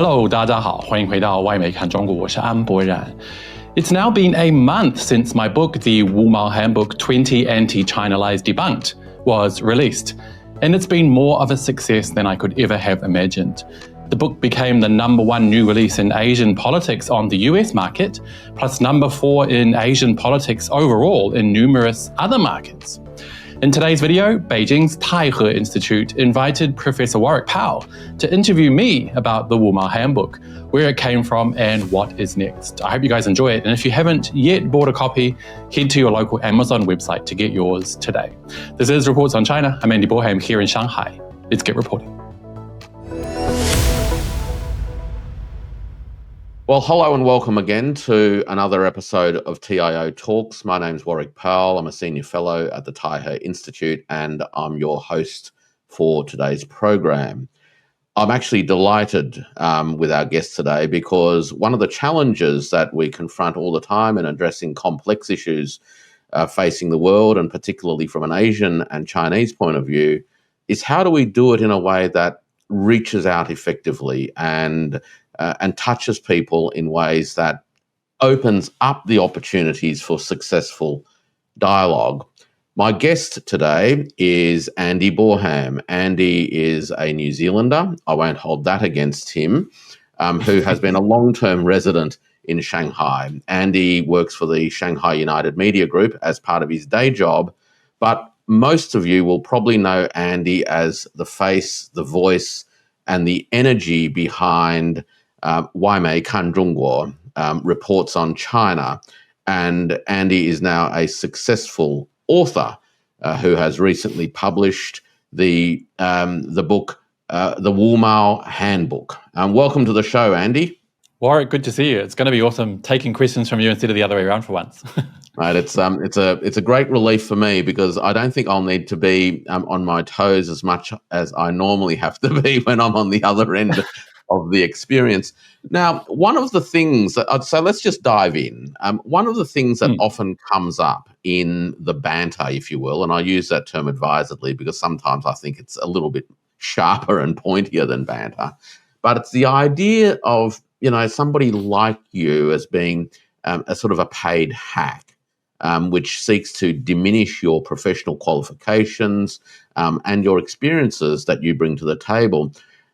Hello， 大家好，欢迎回到外媒看中国，我是安博然。It's now been a month since my book, the Wumao Handbook 20 Anti-China Lies Debunked, was released, and it's been more of a success than I could ever have imagined. The book became the #1 new release in Asian politics on the US market, plus #4 in Asian politics overall in numerous other markets. In today's video, Beijing's Taihe Institute invited Professor Warwick Powell to interview me about the Wumao Handbook, where it came from and what is next. I hope you guys enjoy it, and if you haven't yet bought a copy, head to your local Amazon website to get yours today. This is Reports on China. I'm Andy Boreham here in Shanghai. Let's get reporting. Well, hello and welcome again to another episode of TIO Talks. My name's Warwick Powell. I'm a senior fellow at the Taihe Institute and I'm your host for today's program. I'm actually delighted with our guest today because one of the challenges that we confront all the time in addressing complex issues facing the world, and particularly from an Asian and Chinese point of view, is how do we do it in a way that reaches out effectively and touches people in ways that opens up the opportunities for successful dialogue. My guest today is Andy Boreham. Andy is a New Zealander. I won't hold that against him, who has been a long-term resident in Shanghai. Andy works for the Shanghai United Media Group as part of his day job, but most of you will probably know Andy as the face, the voice, and the energy behind Waimei Kan Zhongguo, Reports on China. And Andy is now a successful author who has recently published the book, the Wumao Handbook. Welcome to the show, Andy. Warwick, good to see you. It's going to be awesome taking questions from you instead of the other way around for once. Right, it's a great relief for me because I don't think I'll need to be on my toes as much as I normally have to be when I'm on the other end of the experience. Now, one of the things so let's just dive in. One of the things that often comes up in the banter, if you will, and I use that term advisedly because sometimes I think it's a little bit sharper and pointier than banter, but it's the idea of, somebody like you as being a sort of a paid hack, which seeks to diminish your professional qualifications and your experiences that you bring to the table.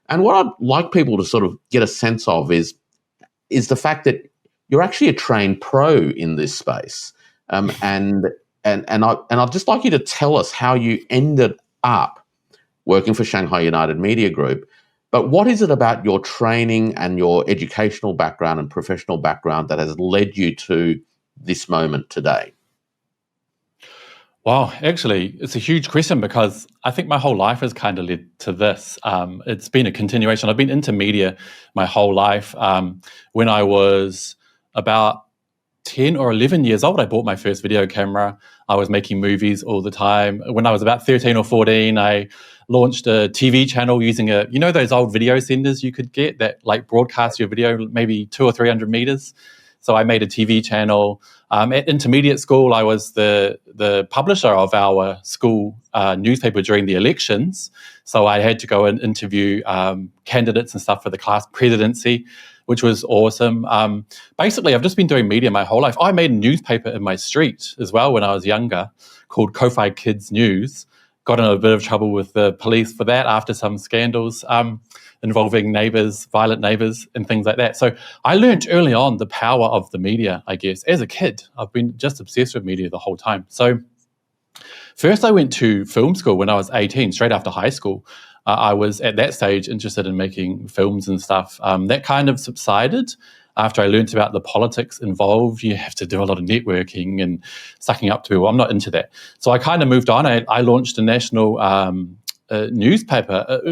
And what I'd like people to sort of get a sense of is the fact that you're actually a trained pro in this space. And I'd just like you to tell us how you ended up working for Shanghai United Media Group. But what is it about your training and your educational background and professional background that has led you to this moment today? Wow, actually, it's a huge question because I think my whole life has kind of led to this. It's been a continuation. I've been into media my whole life. When I was about 10 or 11 years old, I bought my first video camera. I was making movies all the time. When I was about 13 or 14, I launched a TV channel using those old video senders you could get that like broadcast your video maybe 200 or 300 meters. So I made a TV channel. At intermediate school, I was the publisher of our school newspaper during the elections. So I had to go and interview candidates and stuff for the class presidency, which was awesome. Basically, I've just been doing media my whole life. I made a newspaper in my street as well when I was younger called Ko-Fi Kids News. Got in a bit of trouble with the police for that after some scandals involving violent neighbours and things like that. So I learned early on the power of the media, I guess. As a kid, I've been just obsessed with media the whole time. So first I went to film school when I was 18, straight after high school. I was at that stage interested in making films and stuff. That kind of subsided after I learned about the politics involved. You have to do a lot of networking and sucking up to people. I'm not into that. So I kind of moved on. I launched a national newspaper.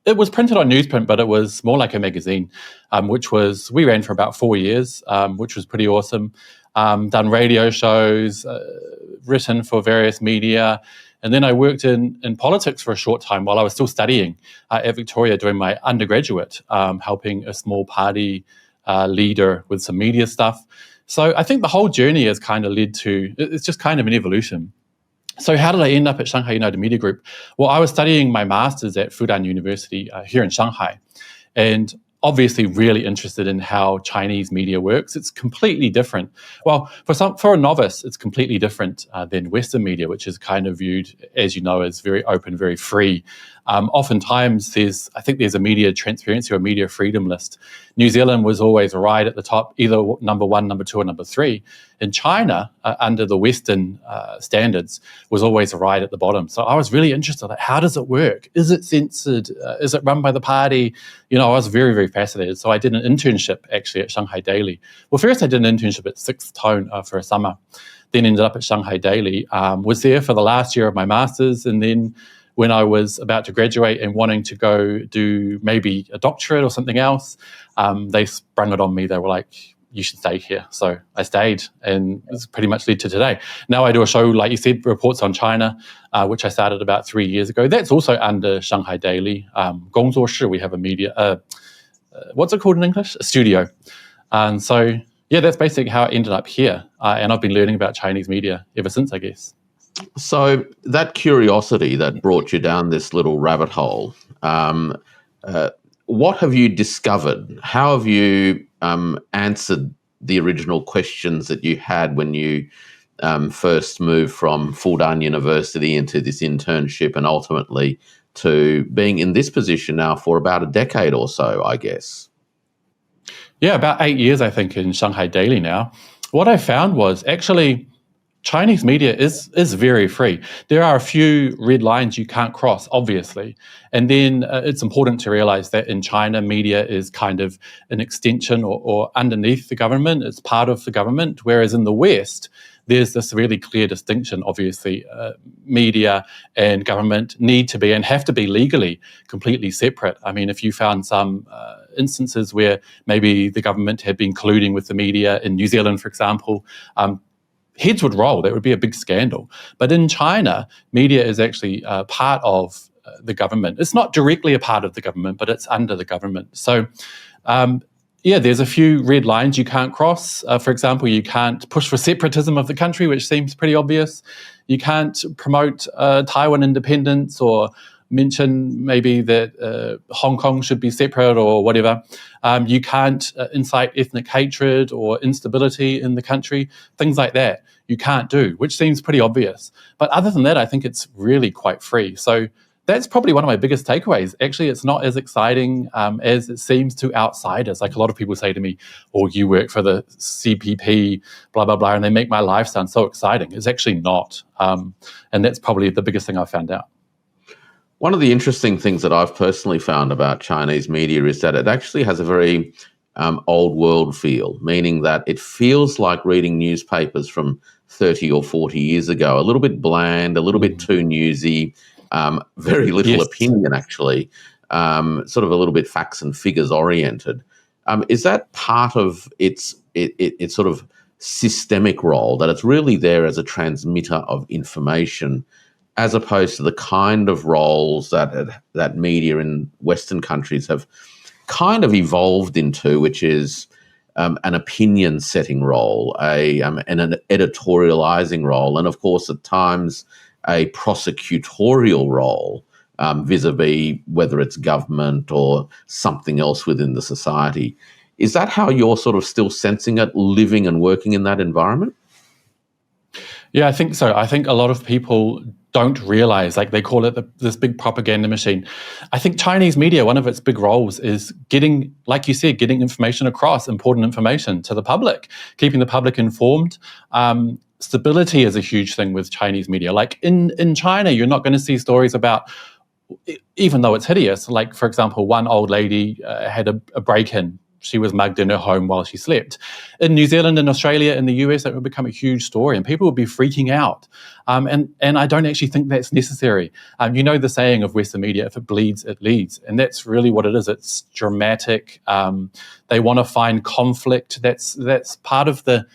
It was printed on newsprint, but it was more like a magazine, we ran for about 4 years, which was pretty awesome. Done radio shows, written for various media. And then I worked in politics for a short time while I was still studying at Victoria doing my undergraduate, helping a small party leader with some media stuff. So I think the whole journey has kind of led to, it's just kind of an evolution. So how did I end up at Shanghai United Media Group? Well, I was studying my master's at Fudan University here in Shanghai. And obviously really interested in how Chinese media works. It's completely different. Well, for a novice, it's completely different than Western media, which is kind of viewed, as you know, as very open, very free. Oftentimes, I think there's a media transparency or a media freedom list. New Zealand was always right at the top, either number 1, number 2, or number 3. In China, under the Western standards, was always right at the bottom. So I was really interested, like, how does it work? Is it censored? Is it run by the party? I was very, very fascinated. So I did an internship actually at Shanghai Daily. Well, first I did an internship at Sixth Tone for a summer, then ended up at Shanghai Daily. Was there for the last year of my master's, and then when I was about to graduate and wanting to go do maybe a doctorate or something else, they sprung it on me. They were like, you should stay here. So I stayed, and it's pretty much led to today. Now I do a show, like you said, Reports on China, which I started about 3 years ago. That's also under Shanghai Daily. 工作室, we have a media, what's it called in English? A studio. And so, yeah, that's basically how I ended up here. And I've been learning about Chinese media ever since, I guess. So that curiosity that brought you down this little rabbit hole, what have you discovered? How have you answered the original questions that you had when you first moved from Fudan University into this internship and ultimately to being in this position now for about a decade or so, I guess? Yeah, about 8 years, I think, in Shanghai Daily now. What I found was actually Chinese media is very free. There are a few red lines you can't cross, obviously. And then it's important to realize that in China, media is kind of an extension or underneath the government. It's part of the government. Whereas in the West, there's this really clear distinction. Obviously, media and government need to be and have to be legally completely separate. I mean, if you found some instances where maybe the government had been colluding with the media in New Zealand, for example, heads would roll. That would be a big scandal. But in China, media is actually part of the government. It's not directly a part of the government, but it's under the government. So, there's a few red lines you can't cross. For example, you can't push for separatism of the country, which seems pretty obvious. You can't promote Taiwan independence or mention maybe that Hong Kong should be separate or whatever. You can't incite ethnic hatred or instability in the country, things like that you can't do, which seems pretty obvious. But other than that, I think it's really quite free. So that's probably one of my biggest takeaways. Actually, it's not as exciting as it seems to outsiders. Like a lot of people say to me, oh, you work for the CPP, blah, blah, blah, and they make my life sound so exciting. It's actually not. And that's probably the biggest thing I found out. One of the interesting things that I've personally found about Chinese media is that it actually has a very old world feel, meaning that it feels like reading newspapers from 30 or 40 years ago, a little bit bland, a little bit too newsy, very little opinion actually, sort of a little bit facts and figures oriented. Is that part of its sort of systemic role, that it's really there as a transmitter of information, as opposed to the kind of roles that media in Western countries have kind of evolved into, which is an opinion-setting role, and an editorializing role, and of course at times a prosecutorial role vis-a-vis whether it's government or something else within the society. Is that how you're sort of still sensing it, living and working in that environment? Yeah, I think so. I think a lot of people don't realize, like they call it this big propaganda machine. I think Chinese media, one of its big roles is getting, like you said, getting information across, important information to the public, keeping the public informed. Stability is a huge thing with Chinese media. Like in China, you're not going to see stories about, even though it's hideous, like, for example, one old lady had a break-in. She was mugged in her home while she slept. In New Zealand and Australia and the US, that would become a huge story and people would be freaking out. And I don't actually think that's necessary. You know the saying of Western media, if it bleeds, it leads. And that's really what it is. It's dramatic. They want to find conflict. That's part of the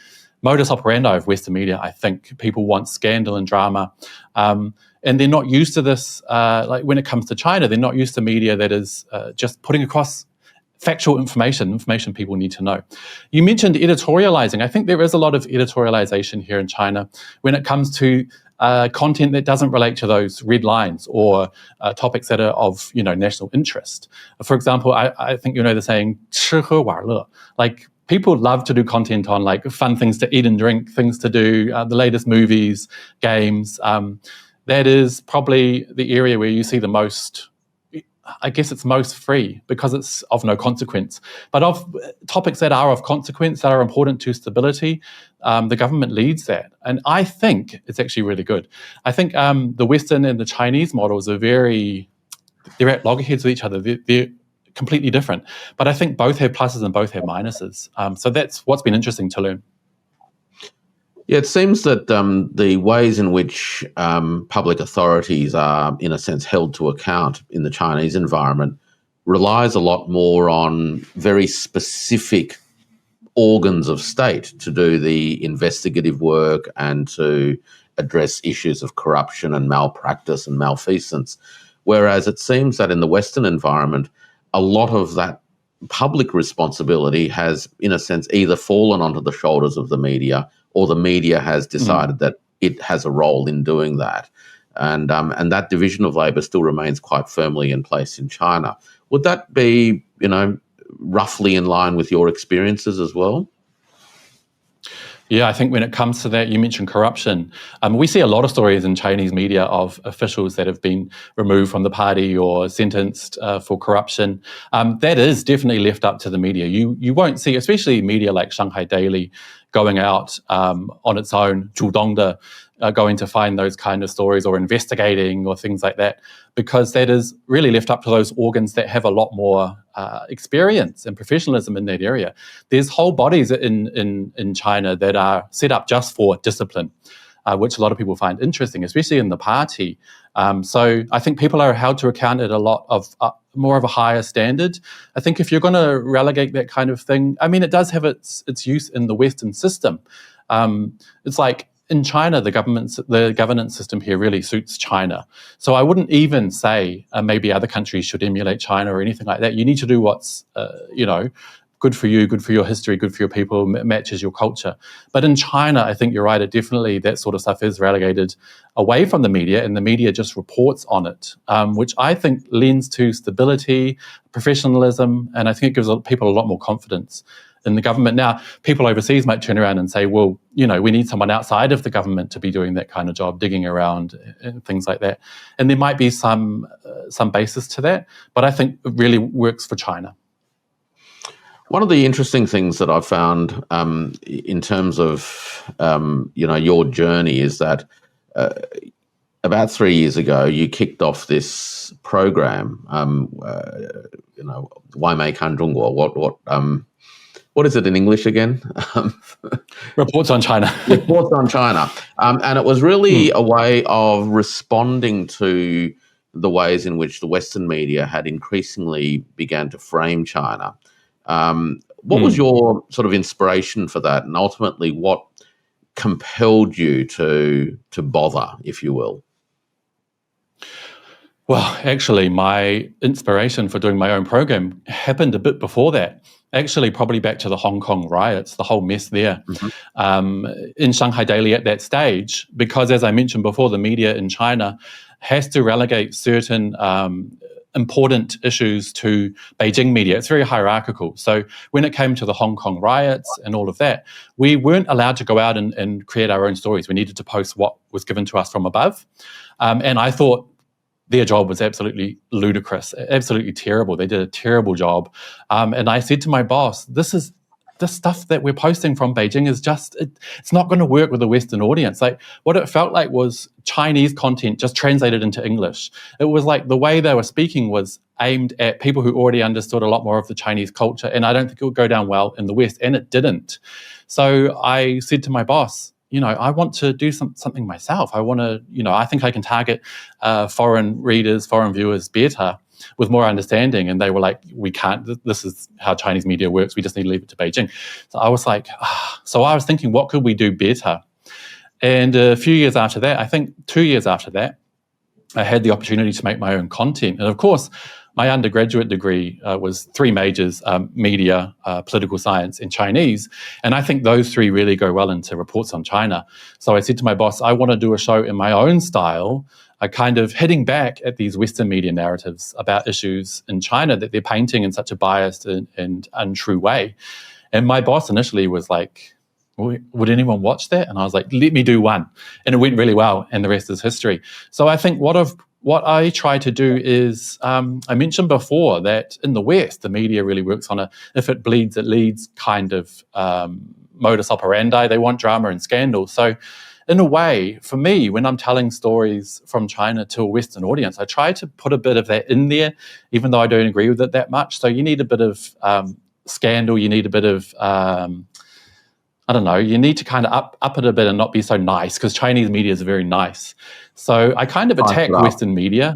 modus operandi of Western media, I think. People want scandal and drama. And they're not used to this. Like when it comes to China, they're not used to media that is just putting across factual information people need to know. You mentioned editorializing. I think there is a lot of editorialization here in China when it comes to content that doesn't relate to those red lines or topics that are of national interest. For example, I think the saying 吃喝玩乐. Like people love to do content on like fun things to eat and drink, things to do, the latest movies, games. That is probably the area where you see the most. I guess it's most free because it's of no consequence. But of topics that are of consequence, that are important to stability, the government leads that. And I think it's actually really good. I think the Western and the Chinese models they're at loggerheads with each other. They're completely different. But I think both have pluses and both have minuses. So that's what's been interesting to learn. Yeah, it seems that the ways in which public authorities are, in a sense, held to account in the Chinese environment relies a lot more on very specific organs of state to do the investigative work and to address issues of corruption and malpractice and malfeasance. Whereas it seems that in the Western environment, a lot of that public responsibility has, in a sense, either fallen onto the shoulders of the media or the media has decided that it has a role in doing that. And that division of labour still remains quite firmly in place in China. Would that be, roughly in line with your experiences as well? Yeah, I think when it comes to that, you mentioned corruption. We see a lot of stories in Chinese media of officials that have been removed from the party or sentenced for corruption. That is definitely left up to the media. You won't see, especially media like Shanghai Daily, going out on its own, 主动的, going to find those kind of stories or investigating or things like that, because that is really left up to those organs that have a lot more experience and professionalism in that area. There's whole bodies in China that are set up just for discipline, which a lot of people find interesting, especially in the party. So I think people are held to account at a lot of more of a higher standard. I think if you're going to relegate that kind of thing, I mean, it does have its use in the Western system. It's like in China, the governance system here really suits China. So I wouldn't even say maybe other countries should emulate China or anything like that. You need to do what's, good for you, good for your history, good for your people, matches your culture. But in China, I think you're right. That sort of stuff is relegated away from the media, and the media just reports on it, which I think lends to stability, professionalism, and I think it gives people a lot more confidence in the government. Now, people overseas might turn around and say, well, we need someone outside of the government to be doing that kind of job, digging around and things like that. And there might be some basis to that, but I think it really works for China. One of the interesting things that I've found in terms of, your journey is that about 3 years ago, you kicked off this program, Wumao Handbook. What is it in English again? Reports on China. Reports on China. And it was really a way of responding to the ways in which the Western media had increasingly began to frame China. What was your sort of inspiration for that? And ultimately, what compelled you to bother, if you will? Well, actually, my inspiration for doing my own program happened a bit before that. Actually, probably back to the Hong Kong riots, the whole mess there. In Shanghai Daily at that stage, because as I mentioned before, the media in China has to relegate certain important issues to Beijing media. It's very hierarchical. So when it came to the Hong Kong riots and all of that, we weren't allowed to go out and create our own stories. We needed to post what was given to us from above. And I thought their job was absolutely ludicrous, absolutely terrible. They did a terrible job. And I said to my boss, this stuff that we're posting from Beijing is just, it's not going to work with a Western audience. Like what it felt like was Chinese content just translated into English. It was like the way they were speaking was aimed at people who already understood a lot more of the Chinese culture. And I don't think it would go down well in the West. And it didn't. So I said to my boss, I want to do something myself. I want to, I think I can target foreign readers, foreign viewers better with more understanding. And they were like, we can't, this is how Chinese media works. We just need to leave it to Beijing. So I was like, so I was thinking, what could we do better? And a few years after that, I think 2 years after that, I had the opportunity to make my own content. And of course, my undergraduate degree was 3 majors, media, political science, and Chinese. And I think those 3 really go well into reports on China. So I said to my boss, I want to do a show in my own style, kind of hitting back at these Western media narratives about issues in China that they're painting in such a biased and untrue way. And my boss initially was like, would anyone watch that? And I was like, let me do one. And it went really well, and the rest is history. So I think what I try to do is, I mentioned before that in the West, the media really works on a if it bleeds, it leads kind of modus operandi. They want drama and scandal. So in a way, for me, when I'm telling stories from China to a Western audience, I try to put a bit of that in there, even though I don't agree with it that much. So you need a bit of scandal, you need a bit of I don't know, you need to kind of up it a bit and not be so nice, because Chinese media is very nice. So I kind of attack Western media.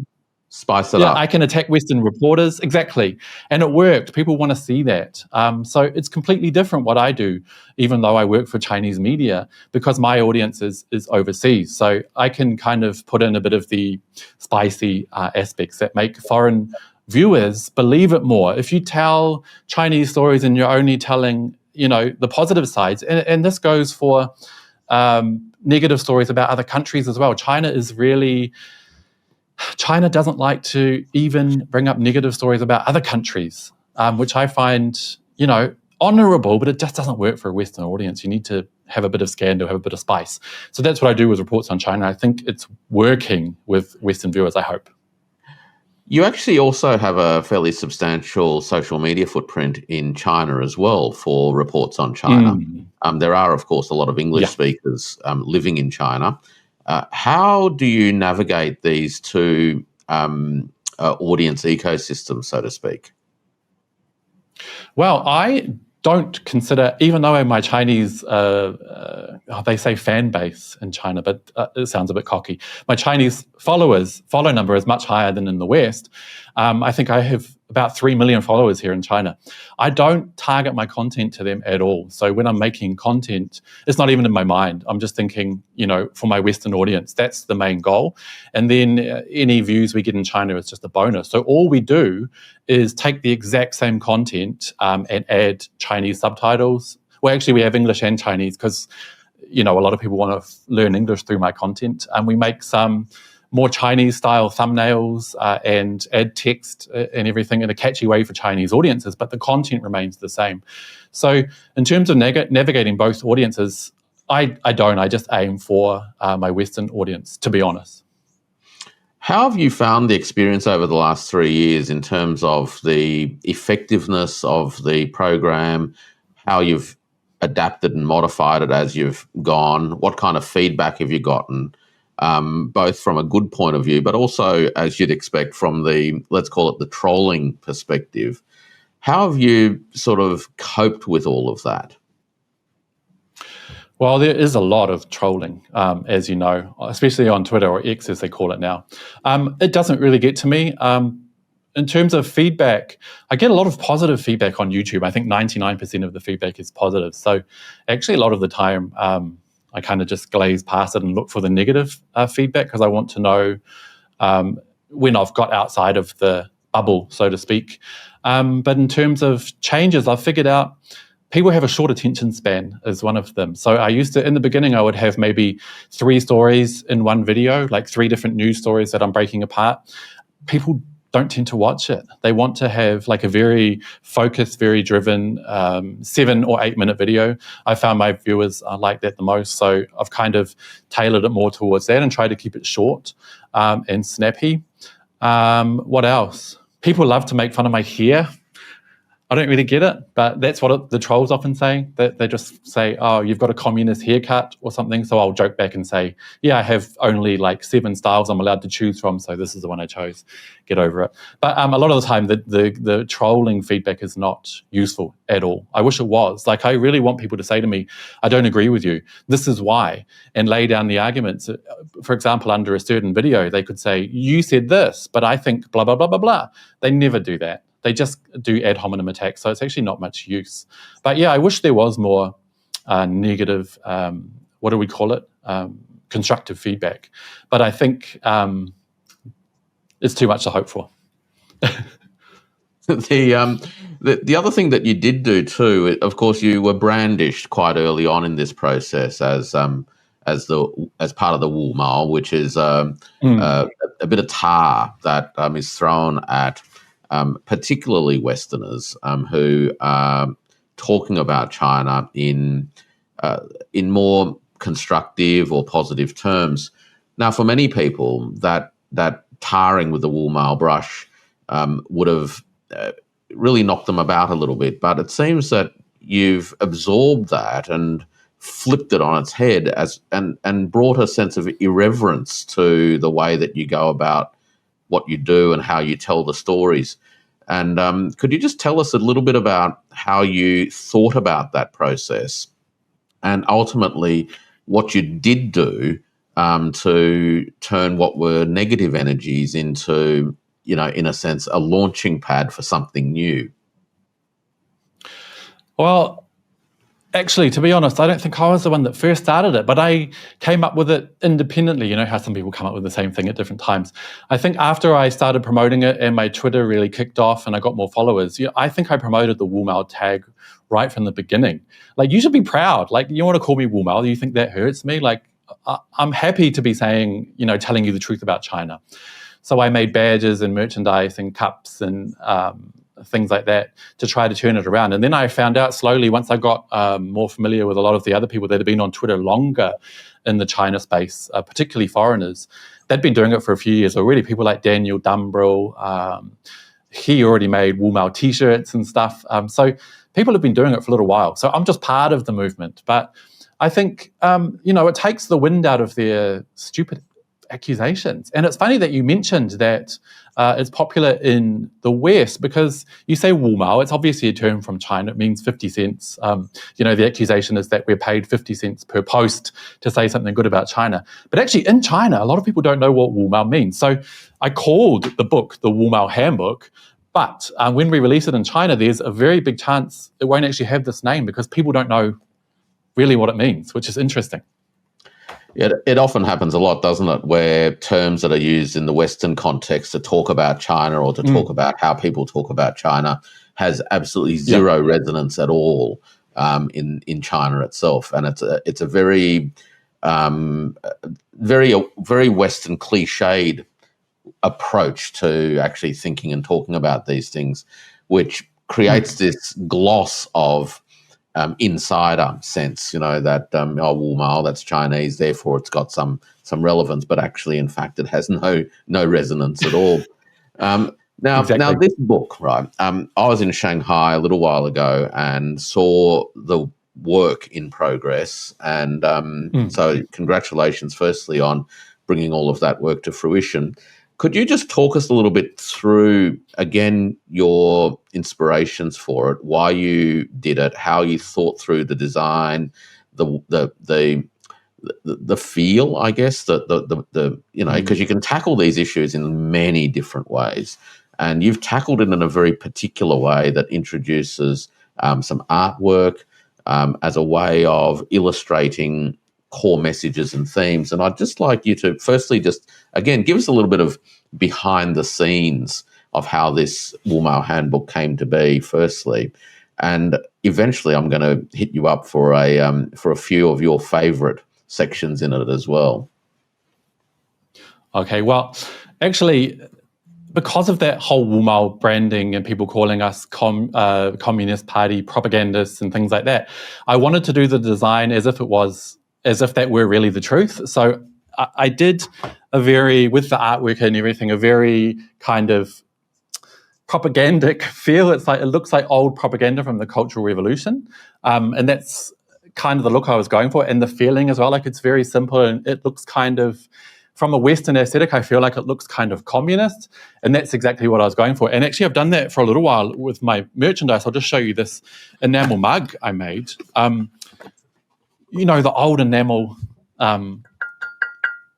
Spice it up. I can attack Western reporters, exactly. And it worked. People want to see that. So it's completely different what I do, even though I work for Chinese media, because my audience is overseas. So I can kind of put in a bit of the spicy aspects that make foreign viewers believe it more. If you tell Chinese stories and you're only telling the positive sides, and this goes for negative stories about other countries as well. China doesn't like to even bring up negative stories about other countries, which I find, honorable, but it just doesn't work for a Western audience. You need to have a bit of scandal, have a bit of spice. So that's what I do with reports on China. I think it's working with Western viewers, I hope. You actually also have a fairly substantial social media footprint in China as well for reports on China. There are, of course, a lot of English speakers living in China. How do you navigate these 2 audience ecosystems, so to speak? Well, I don't consider, even though my Chinese, they say fan base in China, but it sounds a bit cocky. My Chinese follow number is much higher than in the West. I think I have about 3 million followers here in China. I don't target my content to them at all. So when I'm making content, it's not even in my mind. I'm just thinking, for my Western audience, that's the main goal. And then any views we get in China is just a bonus. So all we do is take the exact same content and add Chinese subtitles. Well, actually, we have English and Chinese because, a lot of people want to learn English through my content. And we make some more Chinese-style thumbnails and add text and everything in a catchy way for Chinese audiences, but the content remains the same. So in terms of navigating both audiences, I don't. I just aim for my Western audience, to be honest. How have you found the experience over the last 3 years in terms of the effectiveness of the program, how you've adapted and modified it as you've gone? What kind of feedback have you gotten, both from a good point of view, but also, as you'd expect, from the, let's call it the trolling perspective? How have you sort of coped with all of that? Well, there is a lot of trolling, as you know, especially on Twitter, or X as they call it now. It doesn't really get to me. In terms of feedback, I get a lot of positive feedback on YouTube. I think 99% of the feedback is positive. So actually a lot of the time I kind of just glaze past it and look for the negative feedback, because I want to know when I've got outside of the bubble, so to speak. But in terms of changes, I've figured out people have a short attention span is one of them. So I used to, in the beginning, I would have maybe 3 stories in one video, like 3 different news stories that I'm breaking apart. People don't tend to watch it. They want to have like a very focused, very driven 7 or 8 minute video. I found my viewers like that the most. So I've kind of tailored it more towards that and tried to keep it short and snappy. What else? People love to make fun of my hair. I don't really get it, but that's what the trolls often say. That they just say, "Oh, you've got a communist haircut" or something. So I'll joke back and say, "Yeah, I have only like 7 styles I'm allowed to choose from, so this is the one I chose. Get over it." But a lot of the time, the trolling feedback is not useful at all. I wish it was. Like, I really want people to say to me, "I don't agree with you. This is why," and lay down the arguments. For example, under a certain video, they could say, "You said this, but I think blah blah blah blah blah." They never do that. They just do ad hominem attacks, so it's actually not much use. But yeah, I wish there was more negative, what do we call it? Constructive feedback. But I think it's too much to hope for. The other thing that you did do too, of course, you were brandished quite early on in this process as part of the Wumao, which is Mm. a bit of tar that is thrown at particularly Westerners who are talking about China in more constructive or positive terms. Now, for many people, that tarring with the Wumao brush would have really knocked them about a little bit. But it seems that you've absorbed that and flipped it on its head and brought a sense of irreverence to the way that you go about what you do and how you tell the stories. And could you just tell us a little bit about how you thought about that process and ultimately what you did do to turn what were negative energies into, in a sense, a launching pad for something new? Well, actually, to be honest, I don't think I was the one that first started it, but I came up with it independently. You know how some people come up with the same thing at different times. I think after I started promoting it and my Twitter really kicked off and I got more followers, I think I promoted the Wumao tag right from the beginning. Like, you should be proud. Like, you want to call me Wumao? You think that hurts me? Like, I'm happy to be saying, telling you the truth about China. So I made badges and merchandise and cups and things like that to try to turn it around. And then I found out slowly, once I got more familiar with a lot of the other people that had been on Twitter longer in the China space, particularly foreigners, they'd been doing it for a few years already. People like Daniel Dumbrill, he already made Wumao t-shirts and stuff. So people have been doing it for a little while. So I'm just part of the movement. But I think, it takes the wind out of their stupid accusations. And it's funny that you mentioned that it's popular in the West, because you say Wumao, it's obviously a term from China. It means 50 cents. The accusation is that we're paid 50 cents per post to say something good about China. But actually in China, a lot of people don't know what Wumao means. So I called the book the Wumao Handbook, but when we release it in China, there's a very big chance it won't actually have this name because people don't know really what it means, which is interesting. Yeah, it often happens a lot, doesn't it, where terms that are used in the Western context to talk about China or to talk about how people talk about China has absolutely zero resonance at all in China itself, and it's a very very Western cliched approach to actually thinking and talking about these things, which creates this gloss of insider sense, that Wumao, that's Chinese, therefore it's got some relevance, but actually, in fact, it has no resonance at all. Now, this book, right? I was in Shanghai a little while ago and saw the work in progress, and so congratulations, firstly, on bringing all of that work to fruition. Could you just talk us a little bit through, again, your inspirations for it, why you did it, how you thought through the design, the feel, I guess, because you can tackle these issues in many different ways, and you've tackled it in a very particular way that introduces some artwork as a way of illustrating core messages and themes. And I'd just like you to firstly just, again, give us a little bit of behind the scenes of how this Wumao Handbook came to be, firstly. And eventually I'm going to hit you up for a few of your favorite sections in it as well. Okay, well, actually, because of that whole Wumao branding and people calling us Communist Party propagandists and things like that, I wanted to do the design as if that were really the truth. So I did with the artwork and everything, a very kind of propagandic feel. It looks like old propaganda from the Cultural Revolution. And that's kind of the look I was going for, and the feeling as well. Like, it's very simple and it looks kind of, from a Western aesthetic, I feel like it looks kind of communist, and that's exactly what I was going for. And actually, I've done that for a little while with my merchandise. I'll just show you this enamel mug I made. The old enamel,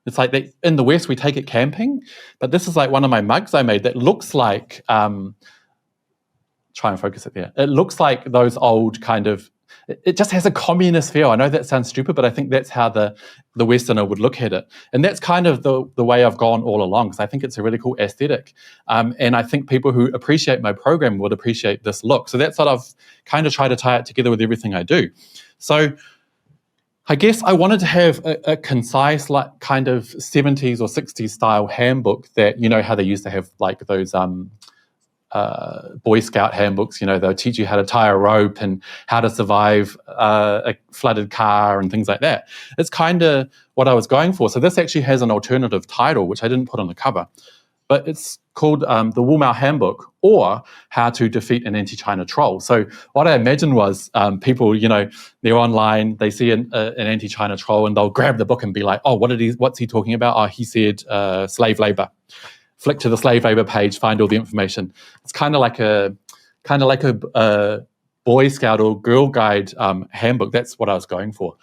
it's like in the West, we take it camping, but this is like one of my mugs I made that looks like, try and focus it there. It looks like those old kind of it just has a communist feel. I know that sounds stupid, but I think that's how the Westerner would look at it. And that's kind of the way I've gone all along, because I think it's a really cool aesthetic. And I think people who appreciate my program would appreciate this look. So that's what I've kind of tried to tie it together with everything I do. So I guess I wanted to have a concise, like kind of 70s or 60s style handbook that, you know, how they used to have like those Boy Scout handbooks, you know, they'll teach you how to tie a rope and how to survive a flooded car and things like that. It's kind of what I was going for. So this actually has an alternative title, which I didn't put on the cover, but it's called the Wumao Handbook, or How to Defeat an Anti-China Troll. So what I imagined was people, you know, they're online, they see an anti-China troll, and they'll grab the book and be like, oh, what's he talking about? Oh, he said slave labor. Flick to the slave labor page, find all the information. It's kind of like a Boy Scout or Girl Guide handbook. That's what I was going for.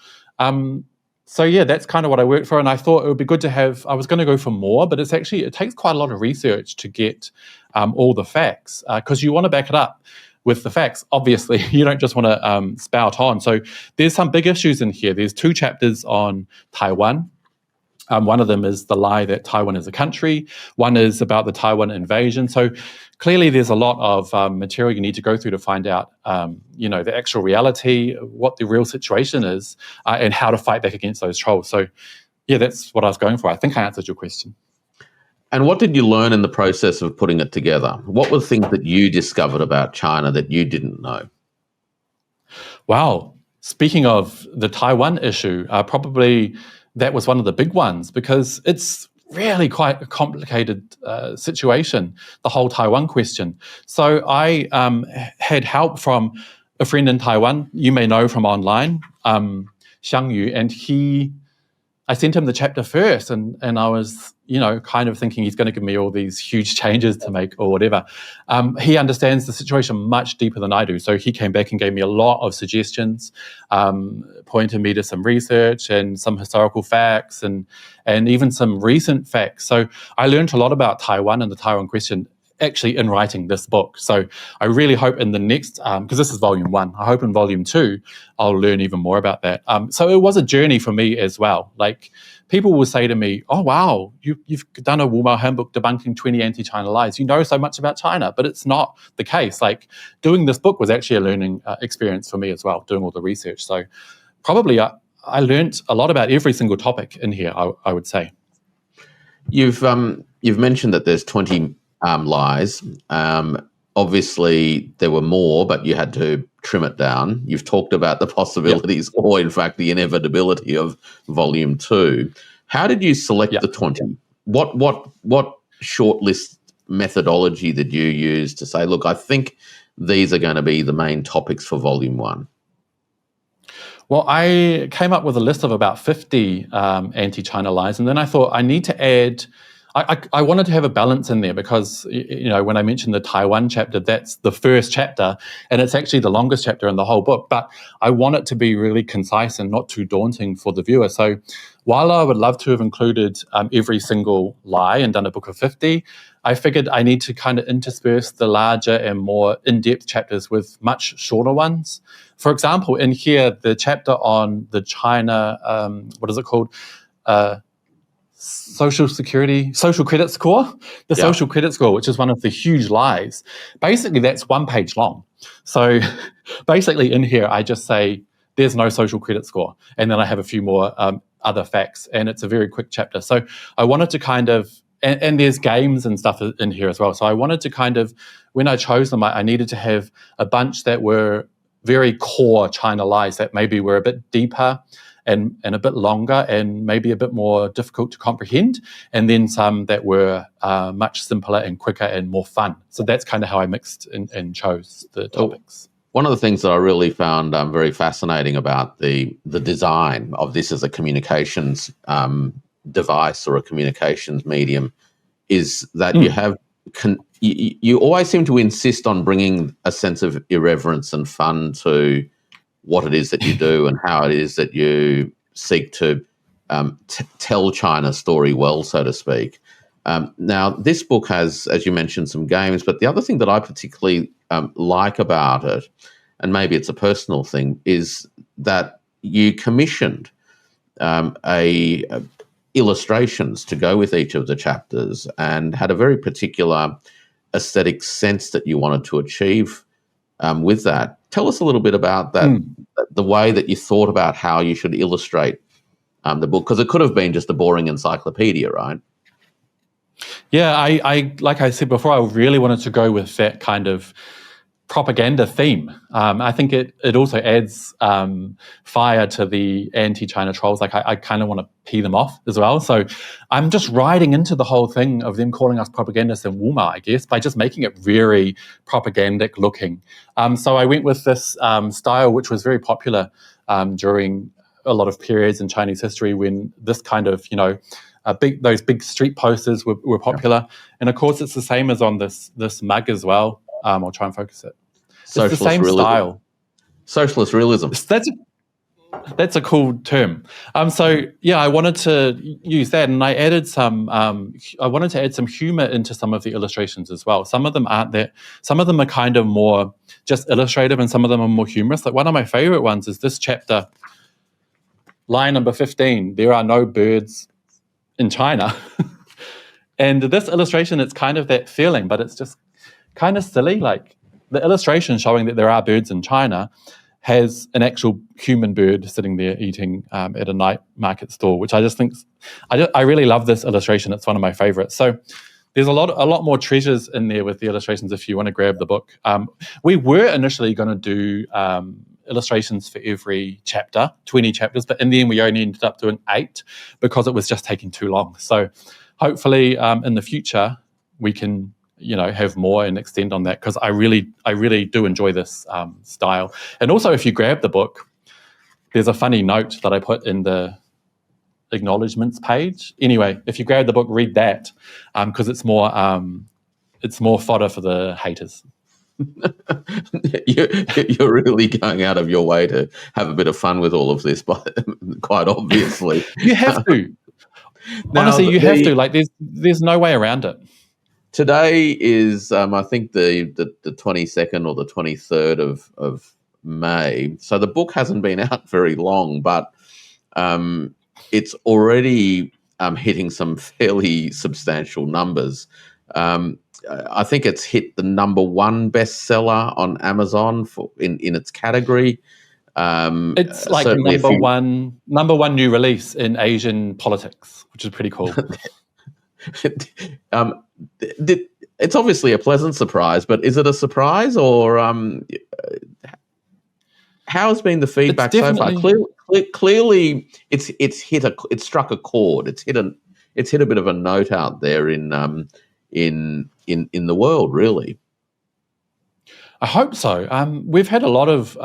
So yeah, that's kind of what I worked for, and I thought it would be good to have. I was going to go for more, but it takes quite a lot of research to get all the facts, because you want to back it up with the facts. Obviously, you don't just want to spout on. So there's some big issues in here. There's 2 chapters on Taiwan. One of them is the lie that Taiwan is a country. One is about the Taiwan invasion. So clearly there's a lot of material you need to go through to find out, you know, the actual reality, what the real situation is, and how to fight back against those trolls. So yeah, that's what I was going for. I think I answered your question. And what did you learn in the process of putting it together? What were things that you discovered about China that you didn't know? Wow. Speaking of the Taiwan issue, probably that was one of the big ones, because it's really quite a complicated situation, the whole Taiwan question. So I had help from a friend in Taiwan, you may know from online, Xiang Yu, and I sent him the chapter first, and I was, you know, kind of thinking he's going to give me all these huge changes to make or whatever. He understands the situation much deeper than I do, so he came back and gave me a lot of suggestions, pointed me to some research and some historical facts and even some recent facts. So I learned a lot about Taiwan and the Taiwan question actually in writing this book. So I really hope in the next, because this is volume 1, I hope in volume 2, I'll learn even more about that. So it was a journey for me as well. Like, people will say to me, oh, wow, you've done a Wumao Handbook debunking 20 anti-China lies. You know so much about China, but it's not the case. Like, doing this book was actually a learning experience for me as well, doing all the research. So probably I learned a lot about every single topic in here, I would say. You've mentioned that there's 20 lies. Obviously, there were more, but you had to trim it down. You've talked about the possibilities, or in fact, the inevitability of volume 2. How did you select the 20? What shortlist methodology did you use to say, look, I think these are going to be the main topics for volume 1? Well, I came up with a list of about 50 anti-China lies, and then I thought I need to add. I wanted to have a balance in there, because, you know, when I mentioned the Taiwan chapter, that's the first chapter, and it's actually the longest chapter in the whole book. But I want it to be really concise and not too daunting for the viewer. So while I would love to have included every single lie and done a book of 50, I figured I need to kind of intersperse the larger and more in-depth chapters with much shorter ones. For example, in here, the chapter on the China, what is it called? Social credit score, social credit score, which is one of the huge lies. Basically, that's 1 page long. So basically in here, I just say there's no social credit score. And then I have a few more other facts, and it's a very quick chapter. So I wanted to kind of, and there's games and stuff in here as well. So I wanted to kind of, when I chose them, I needed to have a bunch that were very core China lies that maybe were a bit deeper and a bit longer and maybe a bit more difficult to comprehend, and then some that were much simpler and quicker and more fun. So that's kind of how I mixed and chose the topics. One of the things that I really found very fascinating about the design of this as a communications device or a communications medium is that you have you always seem to insist on bringing a sense of irreverence and fun to what it is that you do and how it is that you seek to tell China's story well, so to speak. Now, this book has, as you mentioned, some games, but the other thing that I particularly like about it and maybe it's a personal thing, is that you commissioned illustrations to go with each of the chapters and had a very particular aesthetic sense that you wanted to achieve with that. Tell us a little bit about that, the way that you thought about how you should illustrate the book, because it could have been just a boring encyclopedia, right? Yeah, I like I said before, I really wanted to go with that kind of propaganda theme. I think it also adds fire to the anti-China trolls. Like I kind of want to pee them off as well. So I'm just riding into the whole thing of them calling us propagandists and Wumao, I guess, by just making it very propagandic looking. So I went with this style, which was very popular during a lot of periods in Chinese history when this kind of, those big street posters were popular. Yeah. And of course, it's the same as on this mug as well. I'll try and focus it. It's the same style. Socialist realism. That's a cool term. So yeah, I wanted to use that, and I added some. I wanted to add some humor into some of the illustrations as well. Some of them aren't that. Some of them are kind of more just illustrative, and some of them are more humorous. Like one of my favorite ones is this chapter, line number 15. There are no birds in China, and this illustration, it's kind of that feeling, but it's just kind of silly. Like the illustration showing that there are birds in China has an actual human bird sitting there eating at a night market stall, which I just think, I really love this illustration. It's one of my favorites. So there's a lot more treasures in there with the illustrations if you want to grab the book. We were initially going to do illustrations for every chapter, 20 chapters, but in the end we only ended up doing 8 because it was just taking too long. So hopefully in the future we can have more and extend on that, because I really do enjoy this style. And also, if you grab the book, there's a funny note that I put in the acknowledgements page. Anyway, if you grab the book, read that, because it's more fodder for the haters. You're really going out of your way to have a bit of fun with all of this, but quite obviously. You have to. Honestly, you have to. Like, there's no way around it. Today is, I think, the 22nd or the 23rd of May. So the book hasn't been out very long, but it's already hitting some fairly substantial numbers. I think it's hit the number 1 bestseller on Amazon in its category. It's like number one new release in Asian politics, which is pretty cool. It's obviously a pleasant surprise, but is it a surprise, or how has been the feedback so far? Clearly, it's struck a chord. It's hit a bit of a note out there in the world, really. I hope so. We've had a lot of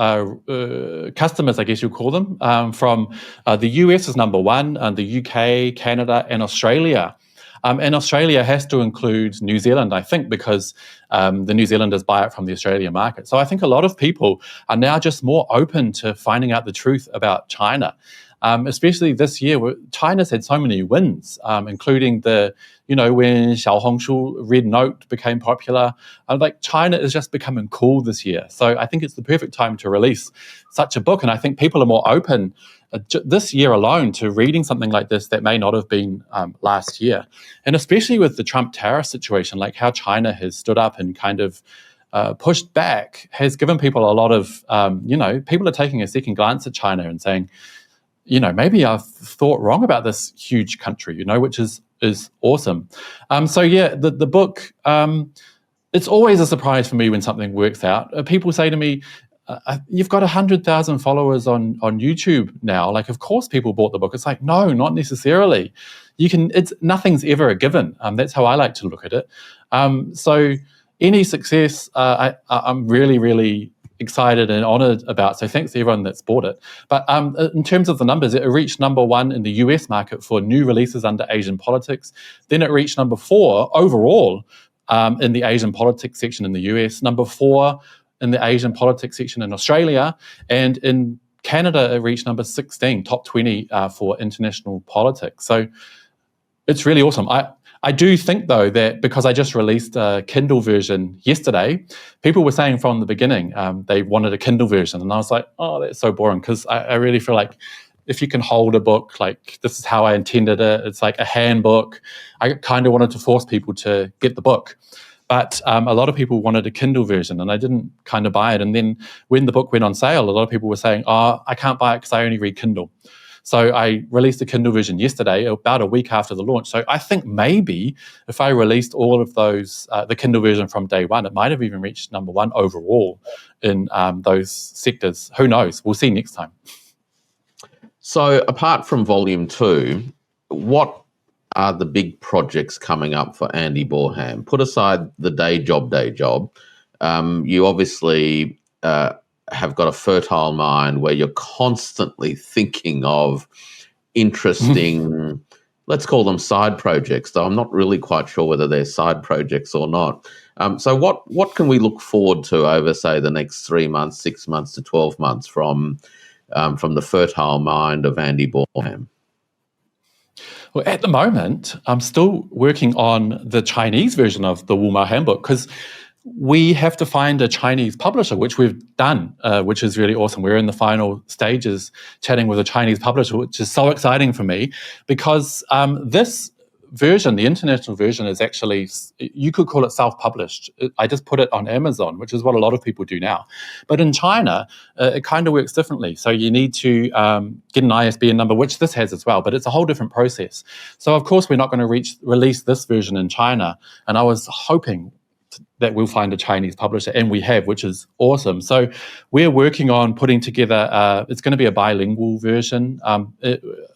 customers, I guess you'll call them, from the US is number 1, and the UK, Canada, and Australia. And Australia has to include New Zealand, I think, because the New Zealanders buy it from the Australian market. So I think a lot of people are now just more open to finding out the truth about China, especially this year. China's had so many wins, including when Xiaohongshu Red Note became popular. Like China is just becoming cool this year. So I think it's the perfect time to release such a book. And I think people are more open this year alone to reading something like this that may not have been last year. And especially with the Trump tariff situation, like how China has stood up and kind of pushed back has given people a lot of, people are taking a second glance at China and saying, maybe I've thought wrong about this huge country, which is awesome. So yeah, the book, it's always a surprise for me when something works out. People say to me, you've got 100,000 followers on YouTube now. Like, of course people bought the book. It's like, no, not necessarily. Nothing's ever a given. That's how I like to look at it. So any success, I'm really, really excited and honored about. So thanks to everyone that's bought it. But in terms of the numbers, it reached number 1 in the US market for new releases under Asian politics. Then it reached number 4 overall in the Asian politics section in the US, number 4 in the Asian politics section in Australia, and in Canada it reached number 16, top 20 for international politics. So it's really awesome. I do think, though, that because I just released a Kindle version yesterday, people were saying from the beginning they wanted a Kindle version. And I was like, oh, that's so boring, because I really feel like if you can hold a book, like this is how I intended it, it's like a handbook. I kind of wanted to force people to get the book. But a lot of people wanted a Kindle version, and I didn't kind of buy it. And then when the book went on sale, a lot of people were saying, oh, I can't buy it because I only read Kindle. So I released a Kindle version yesterday, about a week after the launch. So I think maybe if I released all of those, the Kindle version from day one, it might have even reached number one overall in those sectors. Who knows? We'll see next time. So apart from volume 2, what are the big projects coming up for Andy Boreham? Put aside the day job. You obviously have got a fertile mind where you're constantly thinking of interesting, let's call them side projects, though I'm not really quite sure whether they're side projects or not. So what can we look forward to over, say, the next 3 months, 6 months to 12 months from the fertile mind of Andy Boreham? Well, at the moment, I'm still working on the Chinese version of the Wumao Handbook, because we have to find a Chinese publisher, which we've done, which is really awesome. We're in the final stages chatting with a Chinese publisher, which is so exciting for me, because this version, the international version, is actually, you could call it self-published. I just put it on Amazon, which is what a lot of people do now. But in China, it kind of works differently. So you need to get an ISBN number, which this has as well, but it's a whole different process. So of course, we're not going to release this version in China. And I was hoping that we'll find a Chinese publisher, and we have, which is awesome. So we're working on putting together, it's going to be a bilingual version,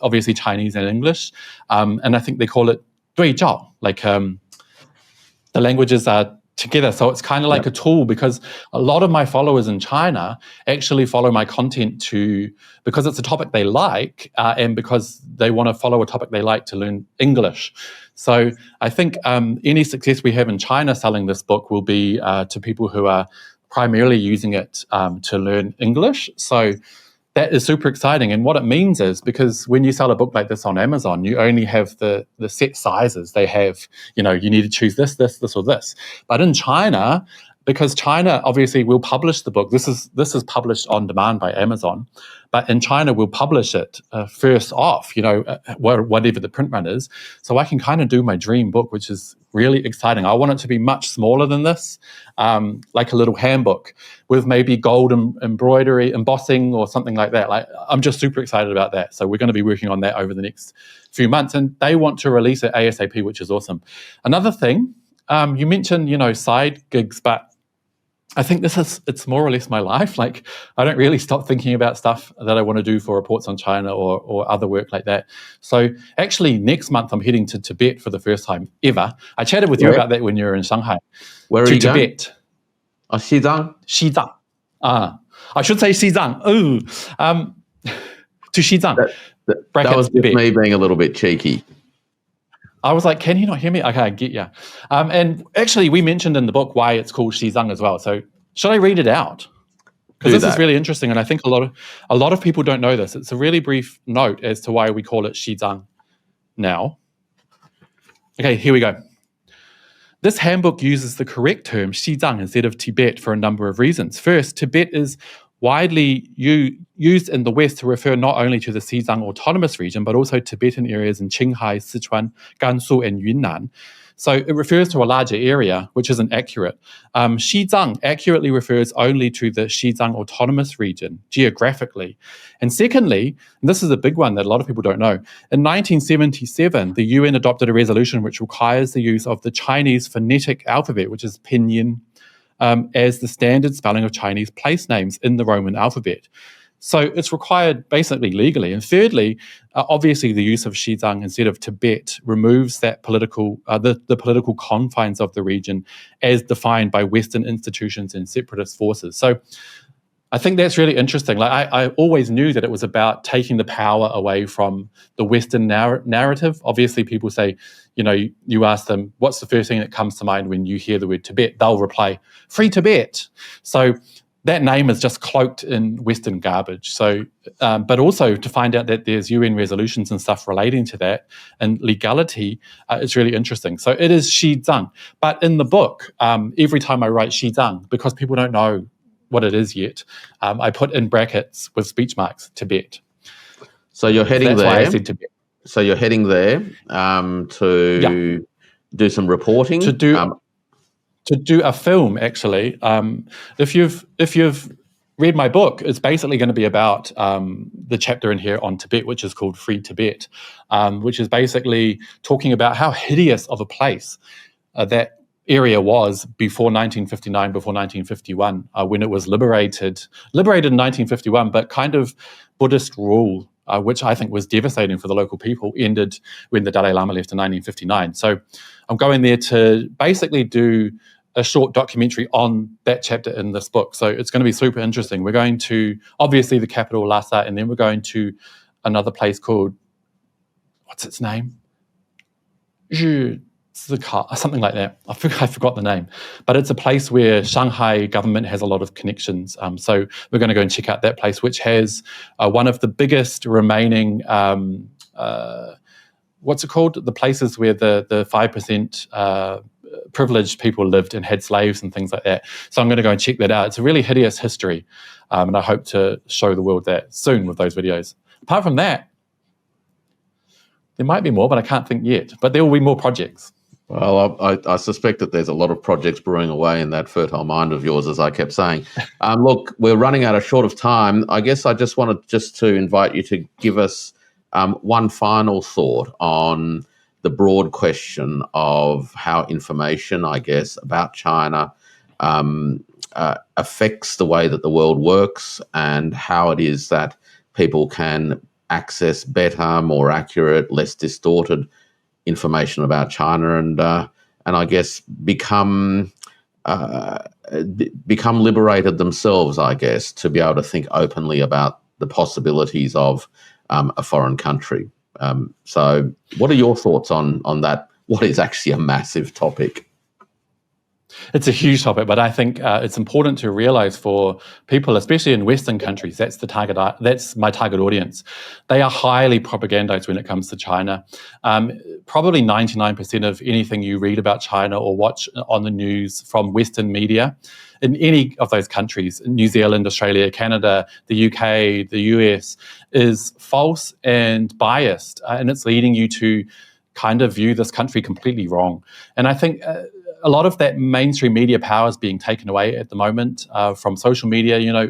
obviously Chinese and English, and I think they call it 对照, like the languages are together. So it's kind of like a tool, because a lot of my followers in China actually follow my content because it's a topic they like, and because they want to follow a topic they like to learn English. So I think any success we have in China selling this book will be to people who are primarily using it to learn English. So that is super exciting. And what it means is, because when you sell a book like this on Amazon, you only have the set sizes. They have, you need to choose this, or this. But in China, because China obviously will publish the book, this is published on demand by Amazon, but in China we'll publish it first off, whatever the print run is. So I can kind of do my dream book, which is really exciting. I want it to be much smaller than this, like a little handbook with maybe gold embroidery, embossing, or something like that. Like, I'm just super excited about that. So we're going to be working on that over the next few months, and they want to release it ASAP, which is awesome. Another thing, you mentioned, side gigs, but I think it's more or less my life. Like, I don't really stop thinking about stuff that I want to do for reports on China or other work like that. So actually next month I'm heading to Tibet for the first time ever. I chatted with you about that when you were in Shanghai. Where are you going? Tibet. Xizang? Xizang. I should say Xizang. Oh, to Xizang. That was Tibet. Me being a little bit cheeky. I was like, can you not hear me? Okay, I get you. And actually, we mentioned in the book why it's called Xizang as well. So should I read it out? Because this is really interesting, and I think a lot of people don't know this. It's a really brief note as to why we call it Xizang now. Okay, here we go. This handbook uses the correct term Xizang instead of Tibet for a number of reasons. First, Tibet is widely used in the West to refer not only to the Xizang Autonomous Region, but also Tibetan areas in Qinghai, Sichuan, Gansu, and Yunnan. So it refers to a larger area, which isn't accurate. Xizang accurately refers only to the Xizang Autonomous Region, geographically. And secondly, and this is a big one that a lot of people don't know, in 1977, the UN adopted a resolution which requires the use of the Chinese phonetic alphabet, which is pinyin, as the standard spelling of Chinese place names in the Roman alphabet. So it's required basically legally. And thirdly, obviously the use of Xizang instead of Tibet removes that political, the political confines of the region as defined by Western institutions and separatist forces. So I think that's really interesting. Like, I always knew that it was about taking the power away from the Western narrative. Obviously, people say, you ask them, what's the first thing that comes to mind when you hear the word Tibet? They'll reply, free Tibet. So that name is just cloaked in Western garbage. So, but also to find out that there's UN resolutions and stuff relating to that and legality is really interesting. So it is Xizang. But in the book, every time I write Xizang, because people don't know what it is yet, I put in brackets with speech marks Tibet. So you're heading That's there. why I said Tibet. So you're heading there to do some reporting. To do a film, actually. If you've read my book, it's basically going to be about the chapter in here on Tibet, which is called Free Tibet, which is basically talking about how hideous of a place that area was before 1959, before 1951, when it was liberated in 1951, but kind of Buddhist rule, which I think was devastating for the local people, ended when the Dalai Lama left in 1959. So I'm going there to basically do a short documentary on that chapter in this book. So it's going to be super interesting. We're going to, obviously, the capital, Lhasa, and then we're going to another place called, what's its name? Something like that. I forgot the name. But it's a place where Shanghai government has a lot of connections. So we're going to go and check out that place, which has one of the biggest remaining, what's it called? The places where the 5% privileged people lived and had slaves and things like that. So I'm going to go and check that out. It's a really hideous history, and I hope to show the world that soon with those videos. Apart from that, there might be more, but I can't think yet. But there will be more projects. Well, I suspect that there's a lot of projects brewing away in that fertile mind of yours, as I kept saying. Look, we're running out of short of time. I guess I just wanted to invite you to give us one final thought on the broad question of how information, I guess, about China affects the way that the world works and how it is that people can access better, more accurate, less distorted information about China and I guess become liberated themselves, I guess, to be able to think openly about the possibilities of a foreign country. So what are your thoughts on that? What is actually a massive topic? It's a huge topic, but I think it's important to realize for people, especially in Western countries, that's my target audience. They are highly propagandized when it comes to China. Probably 99% of anything you read about China or watch on the news from Western media in any of those countries, New Zealand, Australia, Canada, the UK, the US, is false and biased, and it's leading you to kind of view this country completely wrong. And I think a lot of that mainstream media power is being taken away at the moment from social media. You know,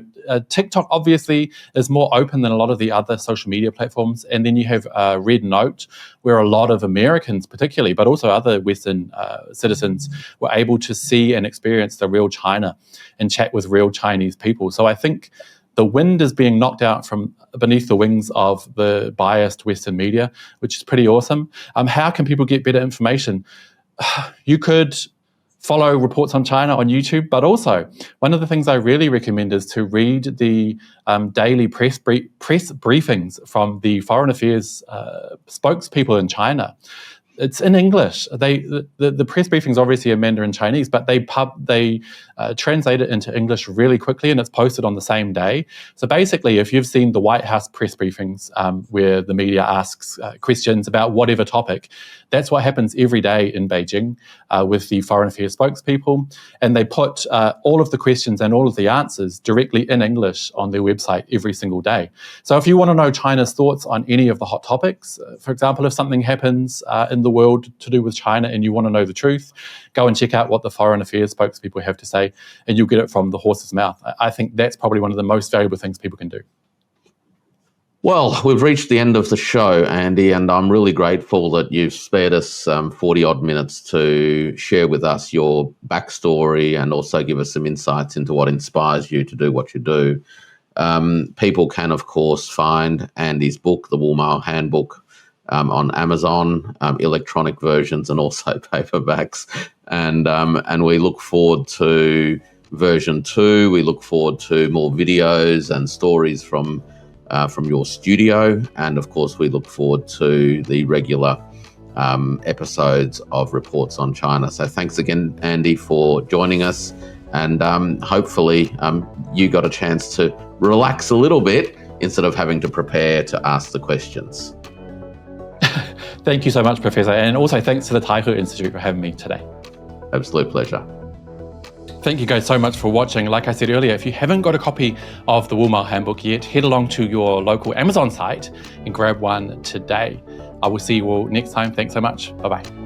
TikTok obviously is more open than a lot of the other social media platforms. And then you have Red Note, where a lot of Americans particularly, but also other Western citizens were able to see and experience the real China and chat with real Chinese people. So I think the wind is being knocked out from beneath the wings of the biased Western media, which is pretty awesome. How can people get better information? You could follow reports on China on YouTube, but also one of the things I really recommend is to read the daily press briefings from the foreign affairs spokespeople in China. It's in English. The press briefings obviously are Mandarin Chinese, but they translate it into English really quickly, and it's posted on the same day. So basically, if you've seen the White House press briefings where the media asks questions about whatever topic, that's what happens every day in Beijing with the foreign affairs spokespeople, and they put all of the questions and all of the answers directly in English on their website every single day. So if you want to know China's thoughts on any of the hot topics, for example, if something happens in the world to do with China and you want to know the truth, go and check out what the foreign affairs spokespeople have to say, and you'll get it from the horse's mouth. I think that's probably one of the most valuable things people can do. Well, we've reached the end of the show, Andy, and I'm really grateful that you've spared us 40-odd minutes to share with us your backstory and also give us some insights into what inspires you to do what you do. People can, of course, find Andy's book, The Wumao Handbook, on Amazon, electronic versions and also paperbacks. And we look forward to version 2. We look forward to more videos and stories from your studio. And of course, we look forward to the regular episodes of Reports on China. So thanks again, Andy, for joining us. And hopefully you got a chance to relax a little bit instead of having to prepare to ask the questions. Thank you so much, Professor. And also thanks to the Taihu Institute for having me today. Absolute pleasure. Thank you guys so much for watching. Like I said earlier, if you haven't got a copy of the Wumao Handbook yet, head along to your local Amazon site and grab one today. I will see you all next time. Thanks so much. Bye-bye.